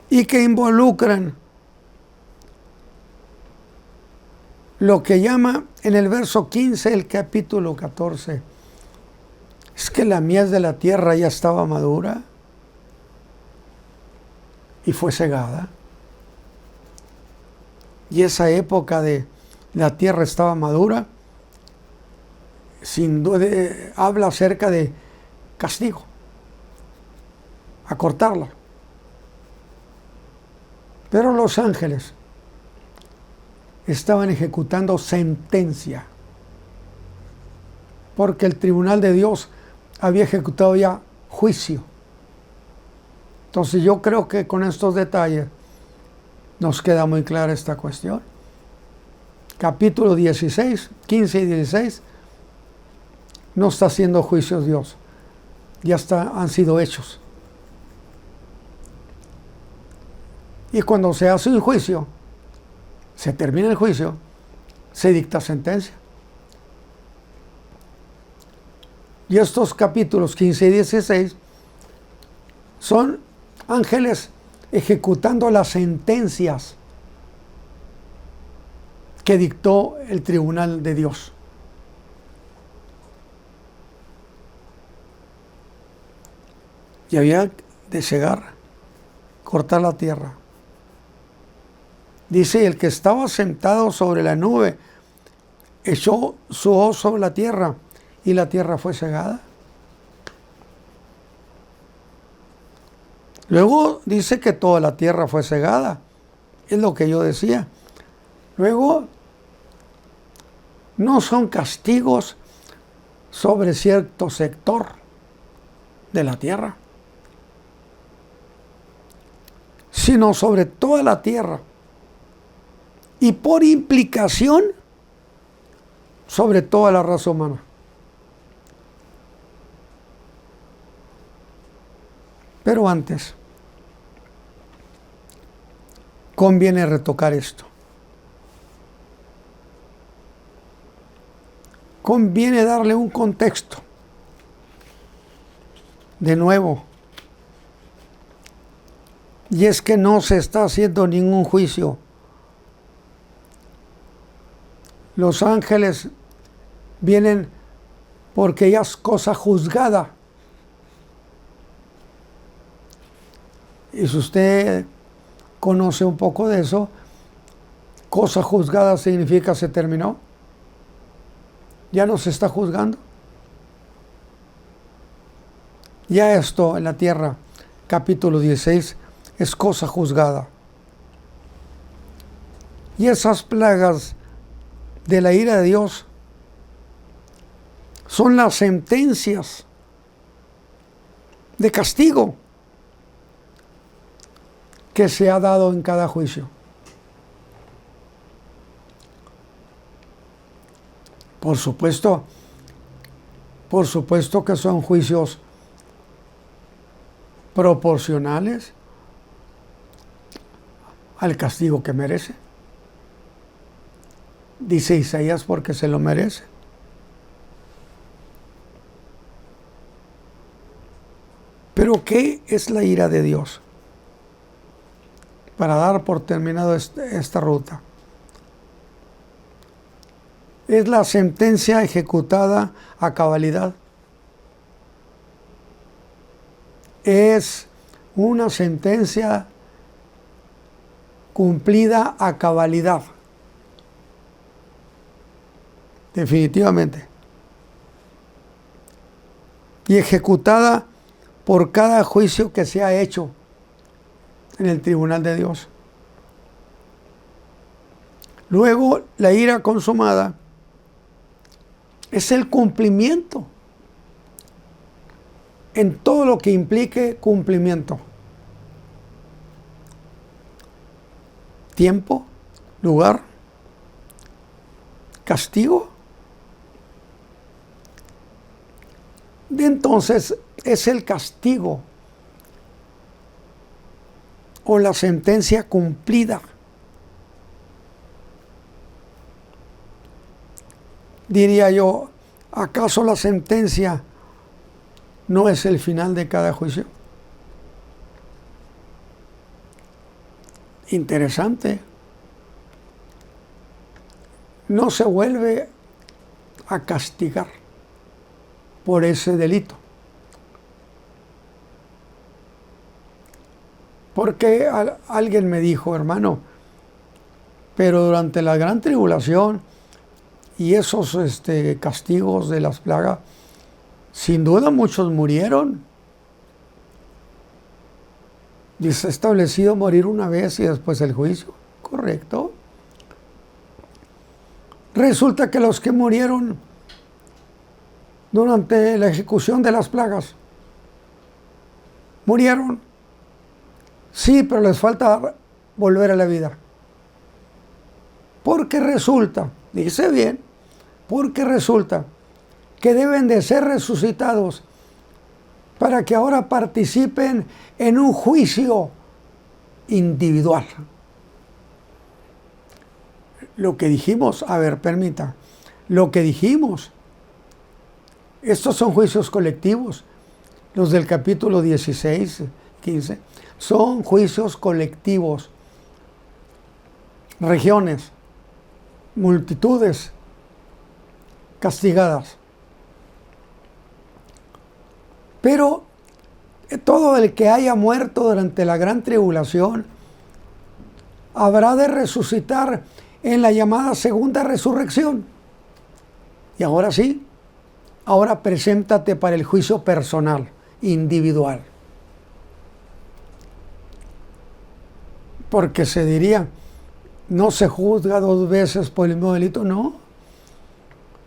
Y que involucran lo que llama en el verso 15 el capítulo 14. Es que la mies de la tierra ya estaba madura y fue cegada. Y esa época de la tierra estaba madura, sin duda, habla acerca de castigo, a cortarla. Pero los ángeles estaban ejecutando sentencia, porque el tribunal de Dios había ejecutado ya juicio. Entonces yo creo que con estos detalles nos queda muy clara esta cuestión. Capítulo 16, 15 y 16, no está haciendo juicios Dios, ya han sido hechos. Y cuando se hace un juicio, se termina el juicio, se dicta sentencia. Y estos capítulos 15 y 16 son ángeles ejecutando las sentencias que dictó el tribunal de Dios. Y había de cegar, cortar la tierra. Dice, el que estaba sentado sobre la nube echó su hoz sobre la tierra y la tierra fue cegada. Luego dice que toda la tierra fue cegada. Es lo que yo decía. Luego, no son castigos sobre cierto sector de la tierra, sino sobre toda la tierra. Y por implicación, sobre toda la raza humana. Pero antes, conviene retocar esto. Conviene darle un contexto. De nuevo. Y es que no se está haciendo ningún juicio. Los ángeles vienen porque ya es cosa juzgada. Y si usted conoce un poco de eso, cosa juzgada significa se terminó. Ya no se está juzgando. Ya esto en la tierra, capítulo 16, es cosa juzgada. Y esas plagas de la ira de Dios son las sentencias de castigo que se ha dado en cada juicio. Por supuesto que son juicios proporcionales al castigo que merece. Dice Isaías, porque se lo merece. Pero ¿qué es la ira de Dios? Para dar por terminado esta ruta. Es la sentencia ejecutada a cabalidad. Es una sentencia cumplida a cabalidad. Definitivamente. Y ejecutada por cada juicio que se ha hecho en el tribunal de Dios. Luego, la ira consumada es el cumplimiento en todo lo que implique cumplimiento. Tiempo, lugar, castigo. De entonces es el castigo o la sentencia cumplida. Diría yo, ¿acaso la sentencia no es el final de cada juicio? Interesante. No se vuelve a castigar por ese delito. Porque alguien me dijo, hermano, pero durante la gran tribulación y esos castigos de las plagas, sin duda muchos murieron. Dice, establecido morir una vez y después el juicio. Correcto. Resulta que los que murieron durante la ejecución de las plagas, murieron. Sí, pero les falta volver a la vida. Porque resulta, dice bien, porque resulta que deben de ser resucitados para que ahora participen en un juicio individual. Lo que dijimos, a ver, permita, lo que dijimos, estos son juicios colectivos, los del capítulo 16, 15, son juicios colectivos, regiones, multitudes castigadas. Pero todo el que haya muerto durante la gran tribulación habrá de resucitar en la llamada segunda resurrección. Y ahora sí, ahora preséntate para el juicio personal, individual. Porque se diría, no se juzga dos veces por el mismo delito, no.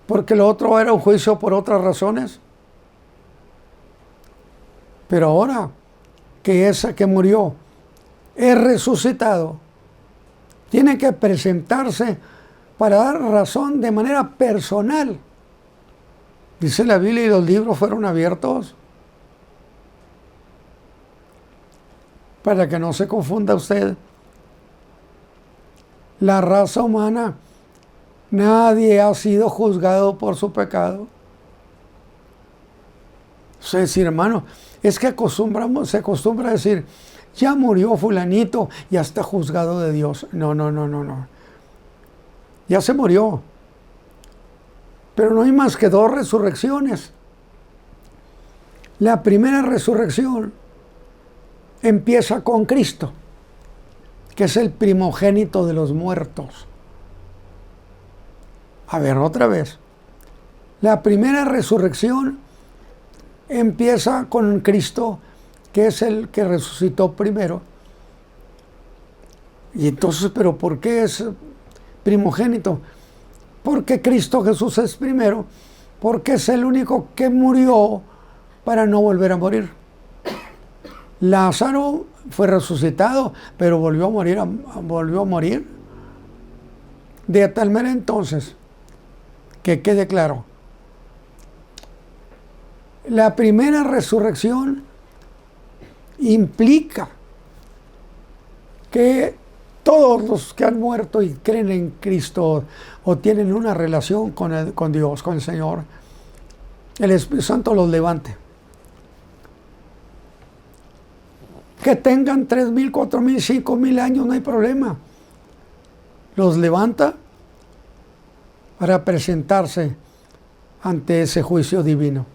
Porque lo otro era un juicio por otras razones. Pero ahora que ese que murió es resucitado, tiene que presentarse para dar razón de manera personal. Dice la Biblia, y los libros fueron abiertos. Para que no se confunda usted. La raza humana, nadie ha sido juzgado por su pecado. Es decir, hermano, es que se acostumbra a decir, ya murió fulanito, ya está juzgado de Dios. No. Ya se murió. Pero no hay más que dos resurrecciones. La primera resurrección empieza con Cristo, que es el primogénito de los muertos. A ver, otra vez. La primera resurrección empieza con Cristo, que es el que resucitó primero. Y entonces, ¿pero por qué es primogénito? Porque Cristo Jesús es primero, porque es el único que murió para no volver a morir. Lázaro fue resucitado, pero volvió a morir. De tal manera entonces, que quede claro, la primera resurrección implica que todos los que han muerto y creen en Cristo o tienen una relación con Dios, con el Señor, el Espíritu Santo los levante. Que tengan 3,000, 4,000, 5,000 años, no hay problema. Los levanta para presentarse ante ese juicio divino.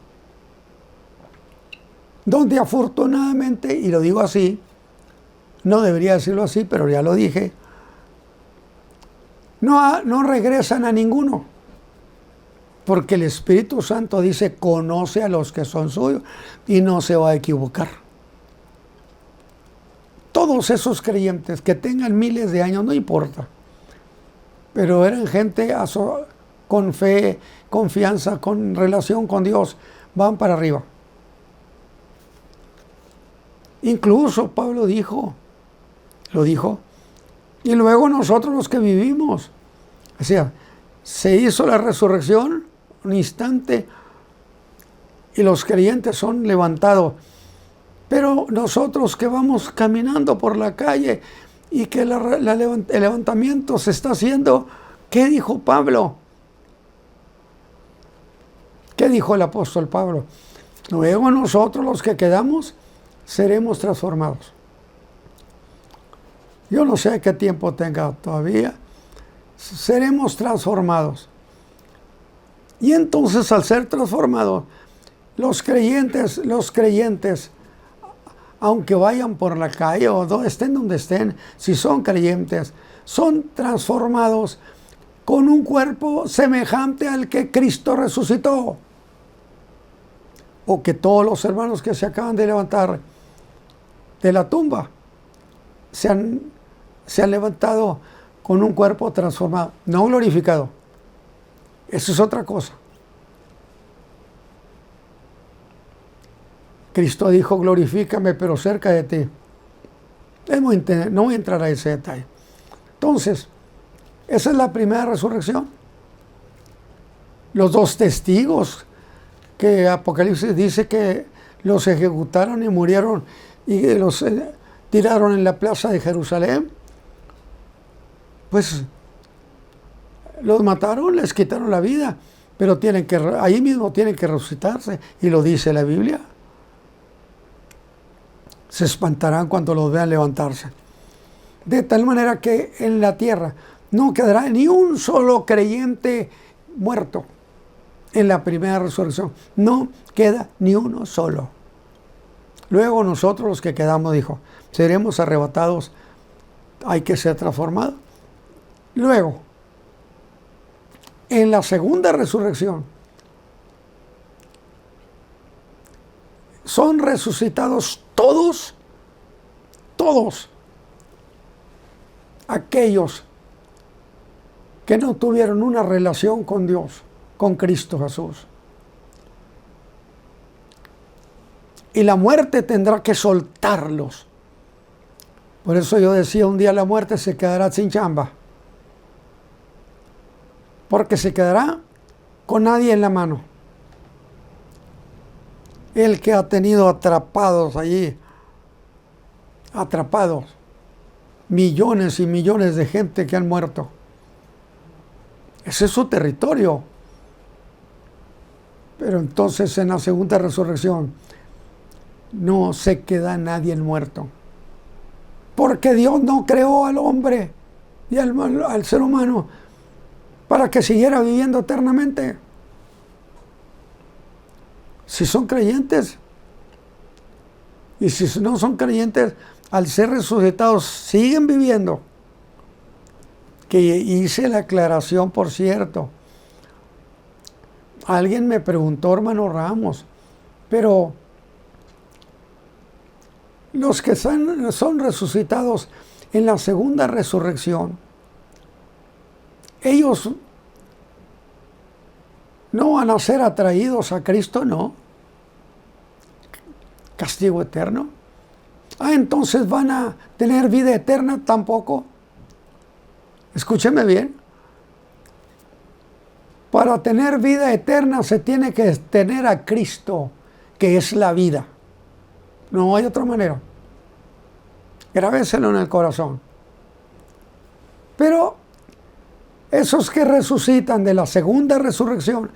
Donde afortunadamente, y lo digo así, no debería decirlo así, pero ya lo dije, no regresan a ninguno. Porque el Espíritu Santo dice, conoce a los que son suyos y no se va a equivocar. Todos esos creyentes que tengan miles de años, no importa. Pero eran gente con fe, confianza, con relación con Dios, van para arriba. Incluso Pablo lo dijo, y luego nosotros los que vivimos. O sea, se hizo la resurrección, un instante, y los creyentes son levantados. Pero nosotros que vamos caminando por la calle y que el levantamiento se está haciendo, ¿qué dijo Pablo? ¿Qué dijo el apóstol Pablo? Luego nosotros los que quedamos seremos transformados. Yo no sé qué tiempo tenga todavía. Seremos transformados. Y entonces al ser transformados, los creyentes, aunque vayan por la calle o estén donde estén, si son creyentes, son transformados con un cuerpo semejante al que Cristo resucitó. O que todos los hermanos que se acaban de levantar de la tumba se han levantado con un cuerpo transformado, no glorificado. Eso es otra cosa. Cristo dijo, glorifícame, pero cerca de ti. No voy a entrar a ese detalle. Entonces, esa es la primera resurrección. Los dos testigos que Apocalipsis dice que los ejecutaron y murieron y los tiraron en la plaza de Jerusalén, pues los mataron, les quitaron la vida, pero ahí mismo tienen que resucitarse, y lo dice la Biblia. Se espantarán cuando los vean levantarse. De tal manera que en la tierra no quedará ni un solo creyente muerto en la primera resurrección. No queda ni uno solo. Luego nosotros los que quedamos, dijo, seremos arrebatados, hay que ser transformados. Luego, en la segunda resurrección, son resucitados todos aquellos que no tuvieron una relación con Dios, con Cristo Jesús. Y la muerte tendrá que soltarlos. Por eso yo decía, un día la muerte se quedará sin chamba. Porque se quedará con nadie en la mano. El que ha tenido atrapados allí, millones y millones de gente que han muerto. Ese es su territorio. Pero entonces en la segunda resurrección no se queda nadie muerto. Porque Dios no creó al hombre y al ser humano para que siguiera viviendo eternamente. Si son creyentes, y si no son creyentes, al ser resucitados siguen viviendo. Que hice la aclaración, por cierto. Alguien me preguntó, hermano Ramos, pero los que son resucitados en la segunda resurrección, ellos no van a ser atraídos a Cristo, no. Castigo eterno. Entonces van a tener vida eterna, tampoco. Escúcheme bien. Para tener vida eterna se tiene que tener a Cristo, que es la vida. No hay otra manera. Grábeselo en el corazón. Pero esos que resucitan de la segunda resurrección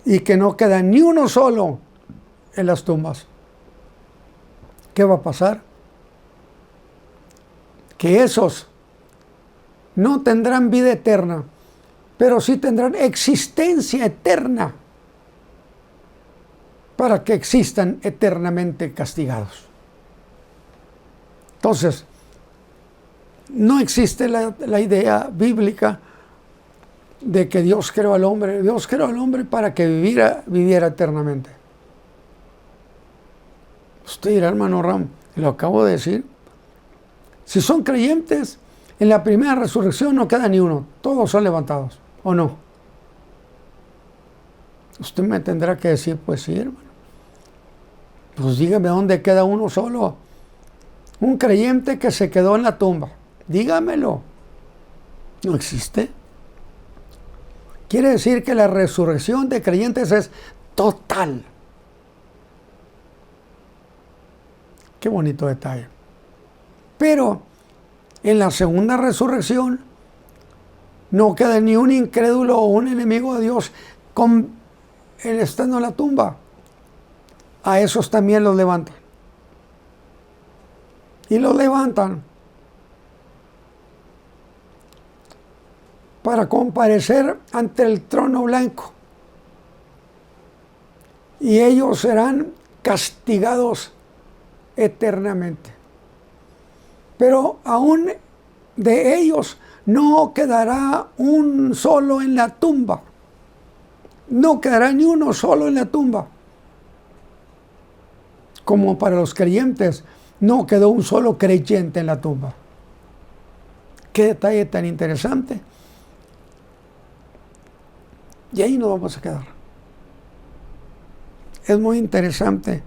y que no queda ni uno solo en las tumbas, ¿qué va a pasar? Que esos no tendrán vida eterna, pero sí tendrán existencia eterna para que existan eternamente castigados. Entonces, no existe la idea bíblica de que Dios creó al hombre. Dios creó al hombre para que viviera eternamente. Usted dirá, hermano Ram, lo acabo de decir. Si son creyentes, en la primera resurrección no queda ni uno. Todos son levantados, ¿o no? Usted me tendrá que decir, pues sí, hermano. Pues dígame dónde queda uno solo. Un creyente que se quedó en la tumba. Dígamelo. No existe. Quiere decir que la resurrección de creyentes es total. Qué bonito detalle. Pero en la segunda resurrección no queda ni un incrédulo o un enemigo de Dios con él estando en la tumba. A esos también los levantan. Y los levantan para comparecer ante el trono blanco. Y ellos serán castigados eternamente. Pero aún de ellos no quedará un solo en la tumba. No quedará ni uno solo en la tumba. Como para los creyentes, no quedó un solo creyente en la tumba. Qué detalle tan interesante. Y ahí nos vamos a quedar. Es muy interesante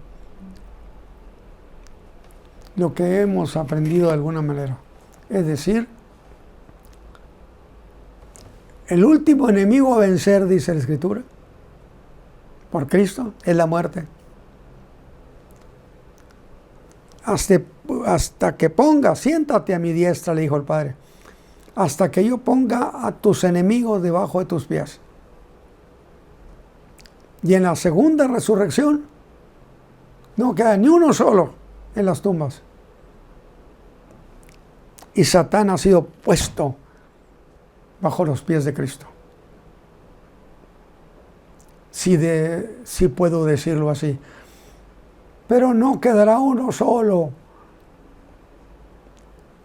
lo que hemos aprendido de alguna manera. Es decir, el último enemigo a vencer, dice la Escritura, por Cristo, es la muerte. Hasta que ponga, siéntate a mi diestra, le dijo el Padre, hasta que yo ponga a tus enemigos debajo de tus pies. Y en la segunda resurrección no queda ni uno solo en las tumbas. Y Satán ha sido puesto bajo los pies de Cristo. Si puedo decirlo así. Pero no quedará uno solo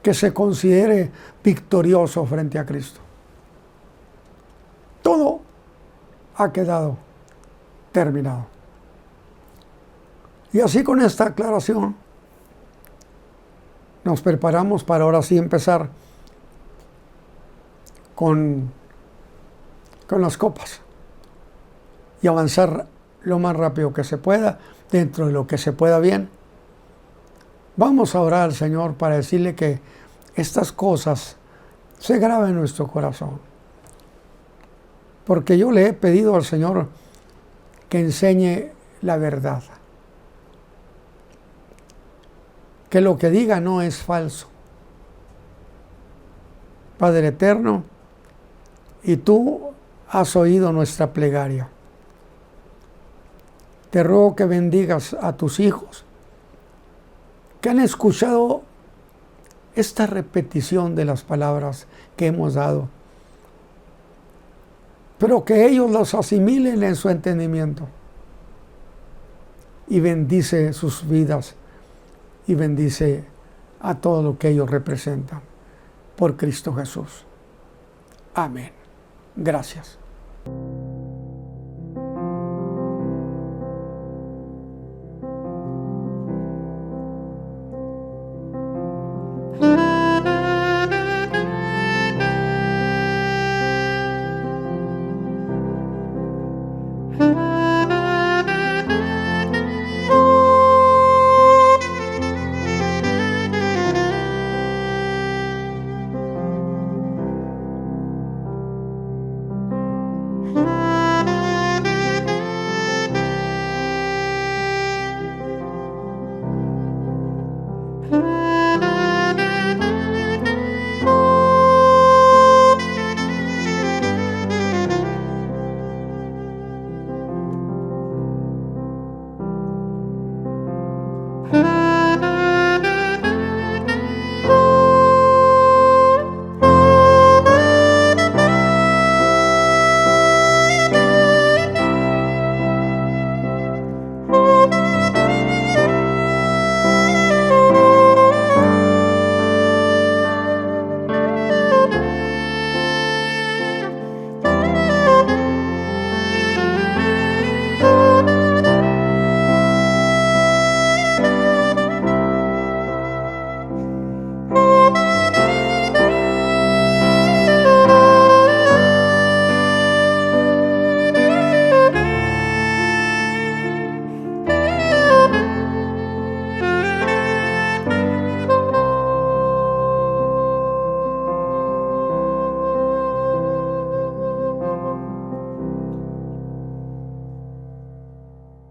que se considere victorioso frente a Cristo. Todo ha quedado terminado. Y así con esta aclaración nos preparamos para ahora sí empezar con las copas y avanzar lo más rápido que se pueda, dentro de lo que se pueda bien. Vamos a orar al Señor para decirle que estas cosas se graben en nuestro corazón. Porque yo le he pedido al Señor que enseñe la verdad. Que lo que diga no es falso. Padre eterno, y tú has oído nuestra plegaria. Te ruego que bendigas a tus hijos que han escuchado esta repetición de las palabras que hemos dado, pero que ellos los asimilen en su entendimiento. Y bendice sus vidas y bendice a todo lo que ellos representan. Por Cristo Jesús. Amén. Gracias.